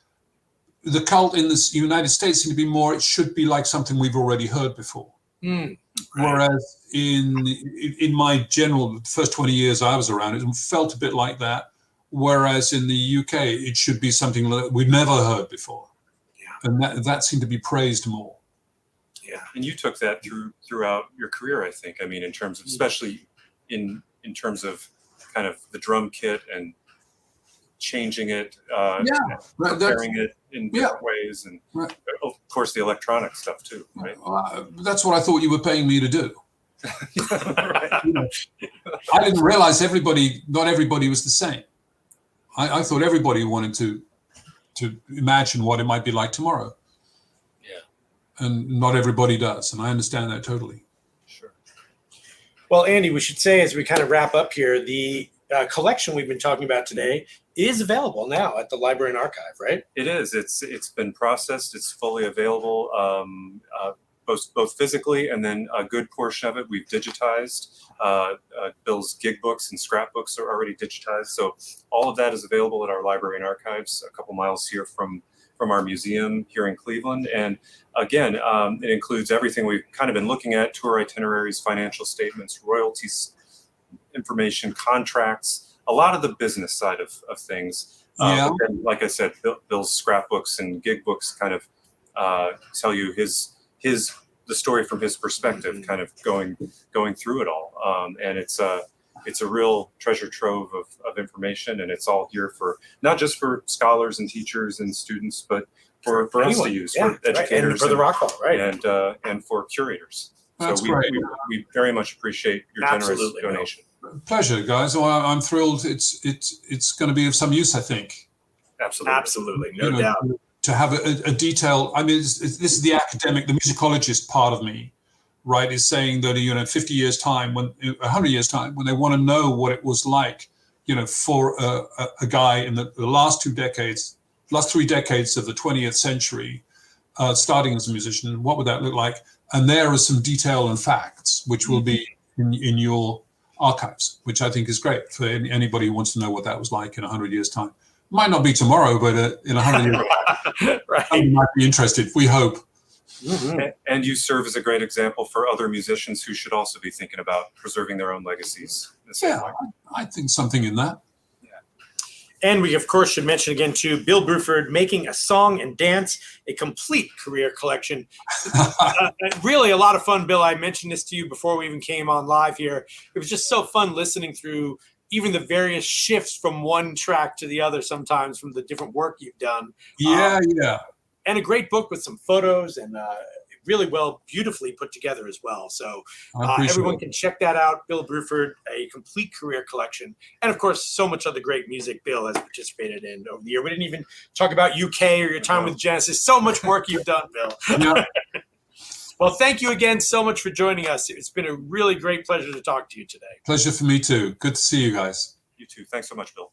the cult in the United States seem to be more, it should be like something we've already heard before. Right. Whereas in my general first 20 years I was around, it felt a bit like that. Whereas in the UK, it should be something that we've never heard before. Yeah. And that seemed to be praised more. Yeah, and you took that throughout your career, I think. I mean, in terms of, especially in terms of kind of the drum kit and changing it, preparing it in different ways, and of course the electronic stuff too, right? That's what I thought you were paying me to do. Right. I didn't realize not everybody was the same. I thought everybody wanted to imagine what it might be like tomorrow. and not everybody does, and I understand that totally. Sure. Well, Andy, we should say as we kind of wrap up here, the collection we've been talking about today is available now at the Library and Archive, right? It is. It's been processed. It's fully available, both physically, and then a good portion of it we've digitized. Bill's gig books and scrapbooks are already digitized, so all of that is available at our Library and Archives, a couple miles here from our museum here in Cleveland. And again, it includes everything we've kind of been looking at: tour itineraries, financial statements, royalties, information, contracts, a lot of the business side of things. Yeah. But then, like I said, Bill's scrapbooks and gig books kind of tell you the story from his perspective, kind of going through it all. And it's a real treasure trove of information, and it's all here for not just for scholars and teachers and students, but for us to use, for educators, and for the Rock Hall, right? And for curators. That's so great. We very much appreciate your generous donation. Pleasure, guys. Well, I'm thrilled. It's going to be of some use, I think. Absolutely, no doubt. To have a detail. I mean, this is the academic, the musicologist part of me, right? Is saying that 50 years time, 100 years time, when they want to know what it was like, for a guy in the last 3 decades of the 20th century, starting as a musician, what would that look like? And there are some detail and facts which will be in your archives, which I think is great for anybody who wants to know what that was like in 100 years' time. Might not be tomorrow, but in 100 years, right. You might be interested. We hope. Mm-hmm. And you serve as a great example for other musicians who should also be thinking about preserving their own legacies. I think something in that. And we, of course, should mention again, too, Bill Bruford, Making a Song and Dance, a complete career collection. Really a lot of fun, Bill. I mentioned this to you before we even came on live here. It was just so fun listening through even the various shifts from one track to the other, sometimes from the different work you've done. Yeah. And a great book with some photos and really beautifully put together as well. So everyone can check that out. Bill Bruford, a complete career collection. And of course, so much other great music Bill has participated in over the year. We didn't even talk about UK or your time with Genesis. So much work you've done, Bill. Yeah. Well, thank you again so much for joining us. It's been a really great pleasure to talk to you today. Pleasure for me too. Good to see you guys. You too. Thanks so much, Bill.